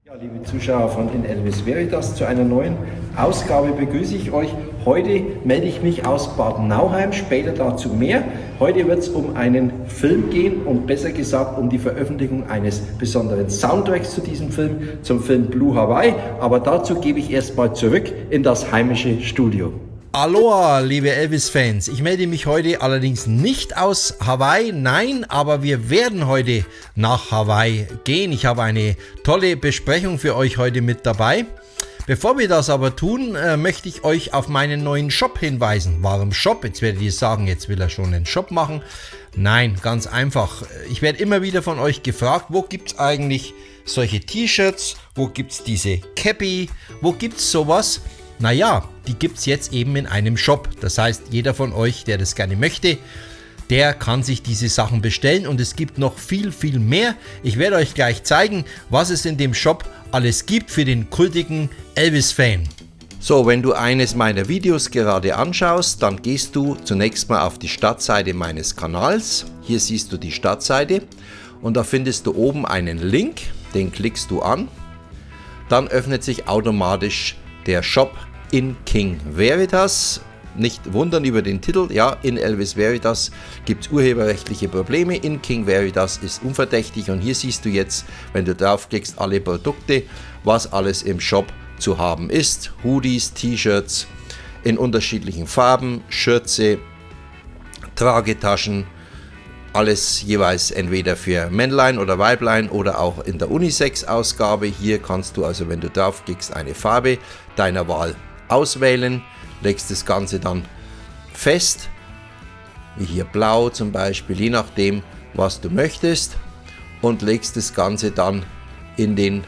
Ja, liebe Zuschauer von In Elvis Veritas, zu einer neuen Ausgabe begrüße ich euch. Heute melde ich mich aus Bad Nauheim, später dazu mehr. Heute wird es um einen Film gehen und besser gesagt um die Veröffentlichung eines besonderen Soundtracks zu diesem Film, zum Film Blue Hawaii. Aber dazu gebe ich erstmal zurück in das heimische Studio. Aloha, liebe Elvis-Fans. Ich melde mich heute allerdings nicht aus Hawaii, nein, aber wir werden heute nach Hawaii gehen. Ich habe eine tolle Besprechung für euch heute mit dabei. Bevor wir das aber tun, möchte ich euch auf meinen neuen Shop hinweisen. Warum Shop? Jetzt werdet ihr sagen, jetzt will er schon einen Shop machen. Nein, ganz einfach. Ich werde immer wieder von euch gefragt, wo gibt es eigentlich solche T-Shirts? Wo gibt es diese Cappy? Wo gibt es sowas? Naja, die gibt es jetzt eben in einem Shop. Das heißt, jeder von euch, der das gerne möchte, der kann sich diese Sachen bestellen und es gibt noch viel, viel mehr. Ich werde euch gleich zeigen, was es in dem Shop alles gibt für den kultigen Elvis-Fan. So, wenn du eines meiner Videos gerade anschaust, dann gehst du zunächst mal auf die Startseite meines Kanals. Hier siehst du die Startseite und da findest du oben einen Link, den klickst du an. Dann öffnet sich automatisch der Shop in King Veritas. Nicht wundern über den Titel, ja, in Elvis Veritas gibt es urheberrechtliche Probleme, in King Veritas ist unverdächtig und hier siehst du jetzt, wenn du draufklickst, alle Produkte, was alles im Shop zu haben ist. Hoodies, T-Shirts in unterschiedlichen Farben, Schürze, Tragetaschen, alles jeweils entweder für Männlein oder Weiblein oder auch in der Unisex-Ausgabe. Hier kannst du also, wenn du draufklickst, eine Farbe deiner Wahl auswählen, legst das Ganze dann fest, wie hier blau zum Beispiel, je nachdem, was du möchtest, und legst das Ganze dann in den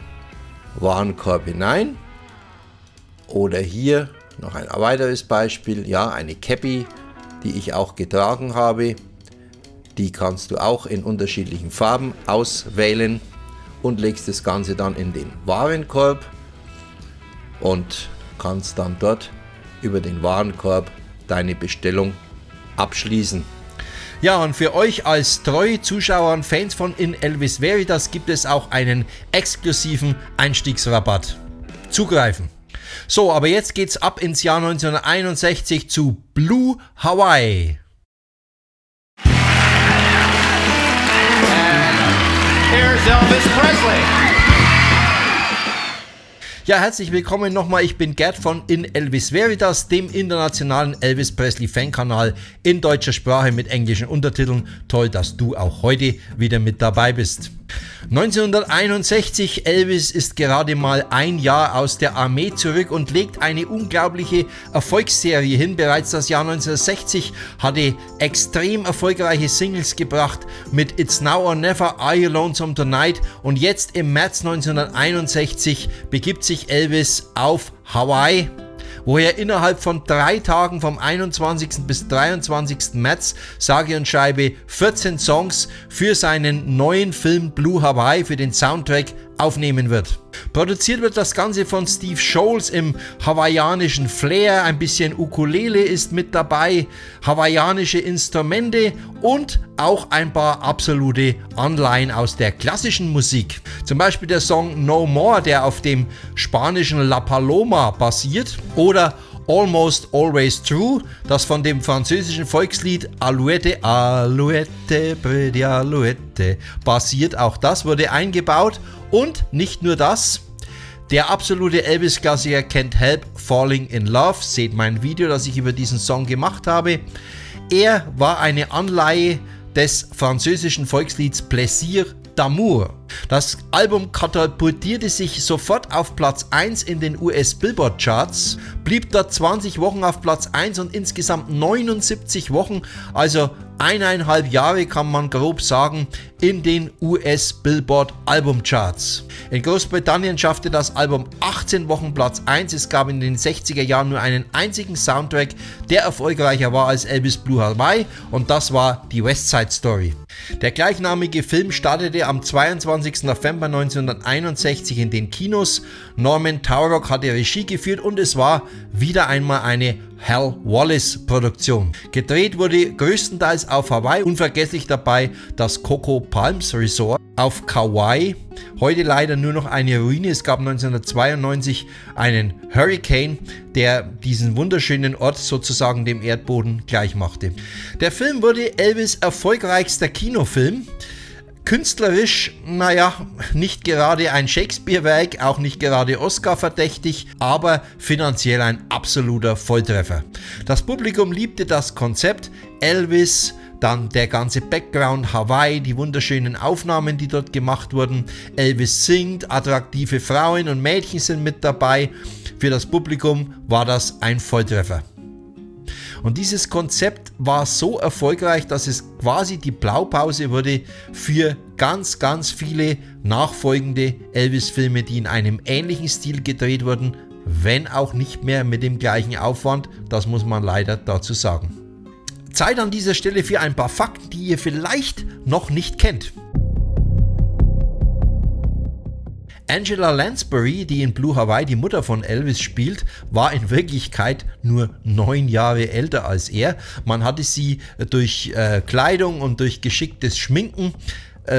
Warenkorb hinein. Oder hier noch ein weiteres Beispiel, ja, eine Cappy, die ich auch getragen habe. Die kannst du auch in unterschiedlichen Farben auswählen und legst das Ganze dann in den Warenkorb und kannst dann dort über den Warenkorb deine Bestellung abschließen. Ja, und für euch als treue Zuschauer und Fans von In Elvis Veritas gibt es auch einen exklusiven Einstiegsrabatt. Zugreifen! So, aber jetzt geht's ab ins Jahr 1961 zu Blue Hawaii. Here's Elvis Presley. Ja, herzlich willkommen nochmal. Ich bin Gerd von In Elvis Veritas, dem internationalen Elvis Presley Fankanal in deutscher Sprache mit englischen Untertiteln. Toll, dass du auch heute wieder mit dabei bist. 1961, Elvis ist gerade mal ein Jahr aus der Armee zurück und legt eine unglaubliche Erfolgsserie hin. Bereits das Jahr 1960 hatte extrem erfolgreiche Singles gebracht mit It's Now or Never, Are You Lonesome Tonight, und jetzt im März 1961 begibt sich Elvis auf Hawaii, wo er innerhalb von 3 Tagen vom 21. bis 23. März sage und schreibe 14 Songs für seinen neuen Film Blue Hawaii, für den Soundtrack, aufnehmen wird. Produziert wird das Ganze von Steve Sholes im hawaiianischen Flair, ein bisschen Ukulele ist mit dabei, hawaiianische Instrumente und auch ein paar absolute Anleihen aus der klassischen Musik. Zum Beispiel der Song No More, der auf dem spanischen La Paloma basiert, oder Almost Always True, das von dem französischen Volkslied Alouette, Alouette, Pretty Alouette basiert. Auch das wurde eingebaut. Und nicht nur das, der absolute Elvis-Klassiker Can't Help Falling in Love. Seht mein Video, das ich über diesen Song gemacht habe. Er war eine Anleihe des französischen Volkslieds Plaisir d'Amour. Das Album katapultierte sich sofort auf Platz 1 in den US-Billboard-Charts, blieb dort 20 Wochen auf Platz 1 und insgesamt 79 Wochen, also 1,5 Jahre kann man grob sagen, in den US-Billboard-Album-Charts. In Großbritannien schaffte das Album 18 Wochen Platz 1. Es gab in den 60er Jahren nur einen einzigen Soundtrack, der erfolgreicher war als Elvis Blue Hawaii, und das war die West Side Story. Der gleichnamige Film startete am 22. November 1961 in den Kinos. Norman Taurog hatte Regie geführt und es war wieder einmal eine Hal Wallis Produktion. Gedreht wurde größtenteils auf Hawaii, unvergesslich dabei das Coco Palms Resort. auf Kauai. Heute leider nur noch eine Ruine. Es gab 1992 einen Hurricane, der diesen wunderschönen Ort sozusagen dem Erdboden gleich machte. Der Film wurde Elvis' erfolgreichster Kinofilm. Künstlerisch, nicht gerade ein Shakespeare-Werk, auch nicht gerade Oscar-verdächtig, aber finanziell ein absoluter Volltreffer. Das Publikum liebte das Konzept Elvis, dann der ganze Background, Hawaii, die wunderschönen Aufnahmen, die dort gemacht wurden. Elvis singt, attraktive Frauen und Mädchen sind mit dabei. Für das Publikum war das ein Volltreffer. Und dieses Konzept war so erfolgreich, dass es quasi die Blaupause wurde für ganz, ganz viele nachfolgende Elvis-Filme, die in einem ähnlichen Stil gedreht wurden, wenn auch nicht mehr mit dem gleichen Aufwand. Das muss man leider dazu sagen. Zeit an dieser Stelle für ein paar Fakten, die ihr vielleicht noch nicht kennt. Angela Lansbury, die in Blue Hawaii die Mutter von Elvis spielt, war in Wirklichkeit nur 9 Jahre älter als er. Man hatte sie durch Kleidung und durch geschicktes Schminken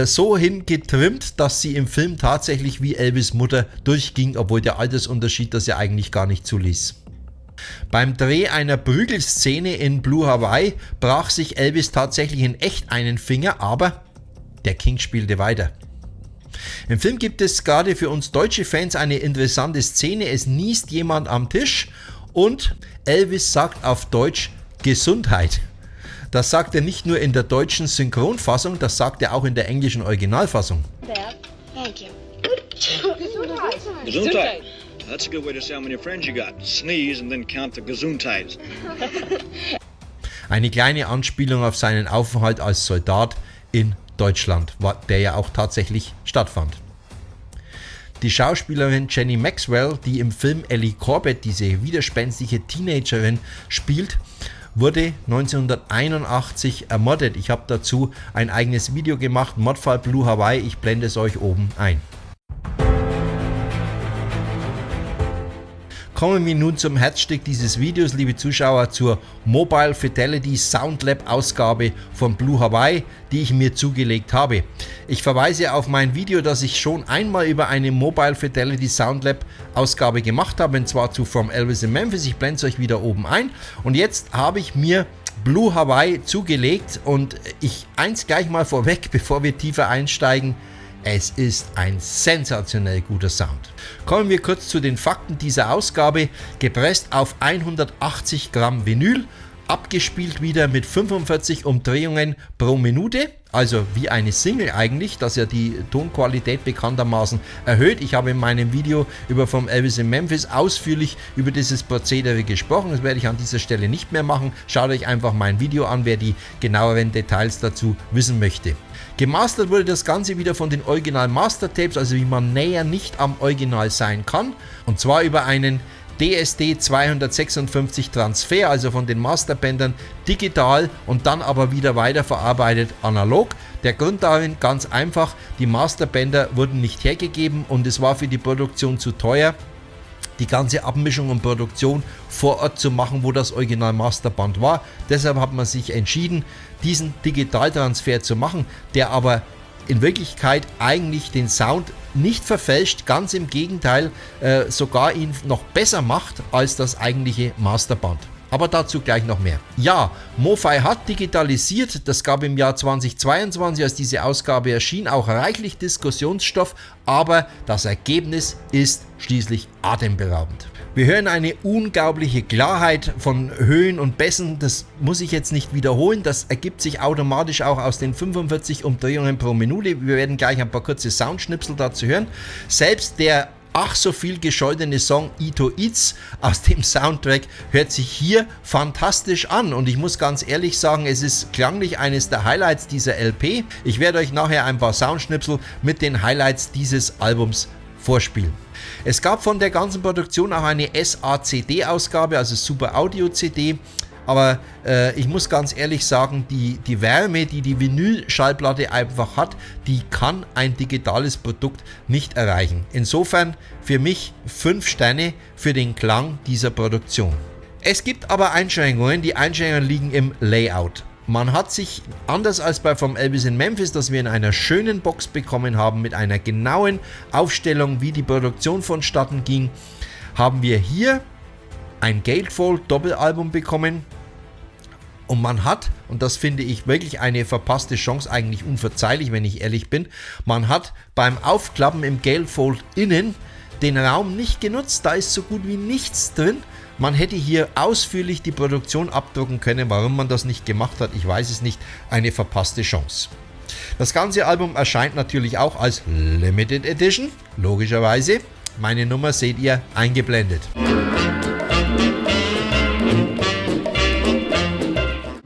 so hingetrimmt, dass sie im Film tatsächlich wie Elvis' Mutter durchging, obwohl der Altersunterschied das ja eigentlich gar nicht zuließ. Beim Dreh einer Prügelszene in Blue Hawaii brach sich Elvis tatsächlich in echt einen Finger, aber der King spielte weiter. Im Film gibt es gerade für uns deutsche Fans eine interessante Szene. Es niest jemand am Tisch und Elvis sagt auf Deutsch Gesundheit. Das sagt er nicht nur in der deutschen Synchronfassung, das sagt er auch in der englischen Originalfassung. Thank you. Gesundheit. That's a good way to say how many friends you got. Sneeze and then count the Gesundheit. Eine kleine Anspielung auf seinen Aufenthalt als Soldat in Deutschland, der ja auch tatsächlich stattfand. Die Schauspielerin Jenny Maxwell, die im Film Ellie Corbett, diese widerspenstige Teenagerin, spielt, wurde 1981 ermordet. Ich habe dazu ein eigenes Video gemacht, Mordfall Blue Hawaii, ich blende es euch oben ein. Kommen wir nun zum Herzstück dieses Videos, liebe Zuschauer, zur Mobile Fidelity Soundlab Ausgabe von Blue Hawaii, die ich mir zugelegt habe. Ich verweise auf mein Video, das ich schon einmal über eine Mobile Fidelity Soundlab Ausgabe gemacht habe, und zwar zu From Elvis in Memphis. Ich blende es euch wieder oben ein. Und jetzt habe ich mir Blue Hawaii zugelegt und eins gleich mal vorweg, bevor wir tiefer einsteigen. Es ist ein sensationell guter Sound. Kommen wir kurz zu den Fakten dieser Ausgabe. Gepresst auf 180 Gramm Vinyl, abgespielt wieder mit 45 Umdrehungen pro Minute, also wie eine Single eigentlich, das ja die Tonqualität bekanntermaßen erhöht. Ich habe in meinem Video über From Elvis in Memphis ausführlich über dieses Prozedere gesprochen. Das werde ich an dieser Stelle nicht mehr machen. Schaut euch einfach mein Video an, wer die genaueren Details dazu wissen möchte. Gemastert wurde das Ganze wieder von den Original Master Tapes, also wie man näher nicht am Original sein kann, und zwar über einen DSD 256 Transfer, also von den Masterbändern digital und dann aber wieder weiterverarbeitet analog. Der Grund darin ganz einfach, die Masterbänder wurden nicht hergegeben und es war für die Produktion zu teuer, die ganze Abmischung und Produktion vor Ort zu machen, wo das Original Masterband war. Deshalb hat man sich entschieden, diesen Digitaltransfer zu machen, der aber in Wirklichkeit eigentlich den Sound nicht verfälscht, ganz im Gegenteil, sogar ihn noch besser macht als das eigentliche Masterband. Aber dazu gleich noch mehr. Ja, MoFi hat digitalisiert, das gab im Jahr 2022, als diese Ausgabe erschien, auch reichlich Diskussionsstoff, aber das Ergebnis ist schließlich atemberaubend. Wir hören eine unglaubliche Klarheit von Höhen und Bässen, das muss ich jetzt nicht wiederholen, das ergibt sich automatisch auch aus den 45 Umdrehungen pro Minute. Wir werden gleich ein paar kurze Soundschnipsel dazu hören. Selbst der ach so viel gescholtene Song Ito Eats aus dem Soundtrack hört sich hier fantastisch an und ich muss ganz ehrlich sagen, es ist klanglich eines der Highlights dieser LP. Ich werde euch nachher ein paar Soundschnipsel mit den Highlights dieses Albums vorspielen. Es gab von der ganzen Produktion auch eine SACD-Ausgabe, also Super Audio CD. Aber ich muss ganz ehrlich sagen, die Wärme, die die Vinyl-Schallplatte einfach hat, die kann ein digitales Produkt nicht erreichen. Insofern für mich 5 Sterne für den Klang dieser Produktion. Es gibt aber Einschränkungen. Die Einschränkungen liegen im Layout. Man hat sich, anders als vom Elvis in Memphis, das wir in einer schönen Box bekommen haben, mit einer genauen Aufstellung, wie die Produktion vonstatten ging, haben wir hier ein Gatefold Doppelalbum bekommen. Und man hat, und das finde ich wirklich eine verpasste Chance, eigentlich unverzeihlich, wenn ich ehrlich bin, man hat beim Aufklappen im Gatefold innen den Raum nicht genutzt, da ist so gut wie nichts drin. Man hätte hier ausführlich die Produktion abdrucken können, warum man das nicht gemacht hat, ich weiß es nicht, eine verpasste Chance. Das ganze Album erscheint natürlich auch als Limited Edition, logischerweise. Meine Nummer seht ihr eingeblendet.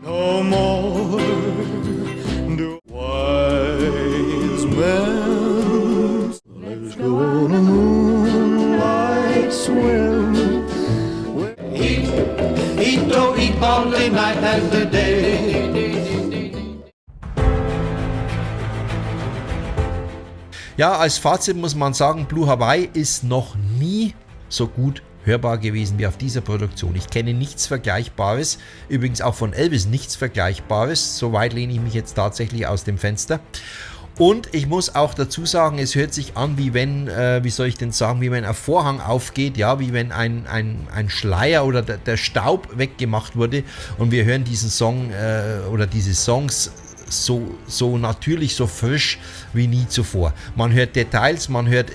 No more do wise men. Let's go on a moonlight swim. Eat, don't eat all day, night and the day. Ja, als Fazit muss man sagen, Blue Hawaii ist noch nie so gut hörbar gewesen wie auf dieser Produktion. Ich kenne nichts Vergleichbares, übrigens auch von Elvis nichts Vergleichbares. So weit lehne ich mich jetzt tatsächlich aus dem Fenster. Und ich muss auch dazu sagen, es hört sich an, wie wenn, wie soll ich denn sagen, wie wenn ein Vorhang aufgeht, ja, wie wenn ein Schleier oder der Staub weggemacht wurde und wir hören diesen Song oder diese Songs so natürlich, so frisch wie nie zuvor. Man hört Details, man hört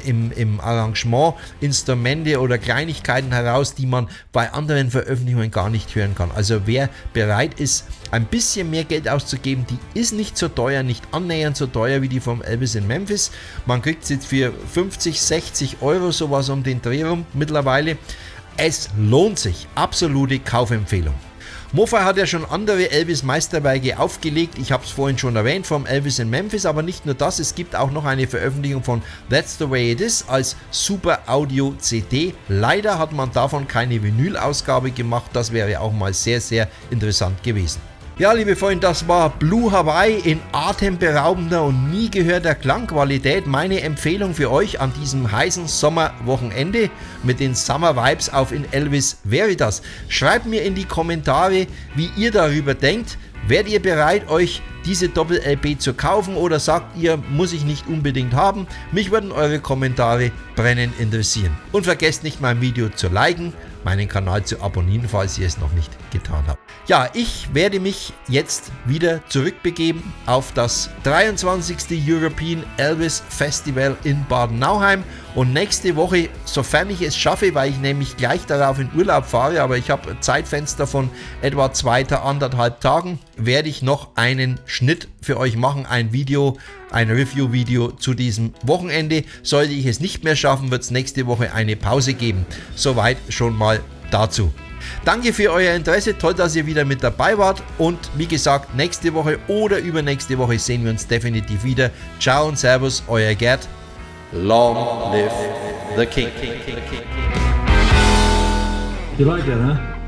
im Arrangement Instrumente oder Kleinigkeiten heraus, die man bei anderen Veröffentlichungen gar nicht hören kann. Also wer bereit ist, ein bisschen mehr Geld auszugeben, die ist nicht so teuer, nicht annähernd so teuer wie die vom Elvis in Memphis. Man kriegt es jetzt für 50, 60 Euro, sowas um den Dreh rum mittlerweile. Es lohnt sich, absolute Kaufempfehlung. Mo-Fi hat ja schon andere Elvis-Meisterwerke aufgelegt, ich habe es vorhin schon erwähnt, vom Elvis in Memphis, aber nicht nur das, es gibt auch noch eine Veröffentlichung von That's the Way It Is als Super Audio CD. Leider hat man davon keine Vinyl-Ausgabe gemacht, das wäre auch mal sehr, sehr interessant gewesen. Ja, liebe Freunde, das war Blue Hawaii in atemberaubender und nie gehörter Klangqualität. Meine Empfehlung für euch an diesem heißen Sommerwochenende mit den Summer Vibes auf In Elvis Veritas. Schreibt mir in die Kommentare, wie ihr darüber denkt. Werdet ihr bereit, euch diese Doppel-LP zu kaufen oder sagt ihr, muss ich nicht unbedingt haben? Mich würden eure Kommentare brennend interessieren. Und vergesst nicht, mein Video zu liken, meinen Kanal zu abonnieren, falls ihr es noch nicht getan habt. Ja, ich werde mich jetzt wieder zurückbegeben auf das 23. European Elvis Festival in Baden-Nauheim und nächste Woche, sofern ich es schaffe, weil ich nämlich gleich darauf in Urlaub fahre, aber ich habe ein Zeitfenster von etwa 2,5 Tagen, werde ich noch einen Schnitt für euch machen, ein Video, ein Review-Video zu diesem Wochenende. Sollte ich es nicht mehr schaffen, wird es nächste Woche eine Pause geben. Soweit schon mal dazu. Danke für euer Interesse, toll, dass ihr wieder mit dabei wart und wie gesagt, nächste Woche oder übernächste Woche sehen wir uns definitiv wieder. Ciao und Servus, euer Gerd. Long live the King. You like that, huh?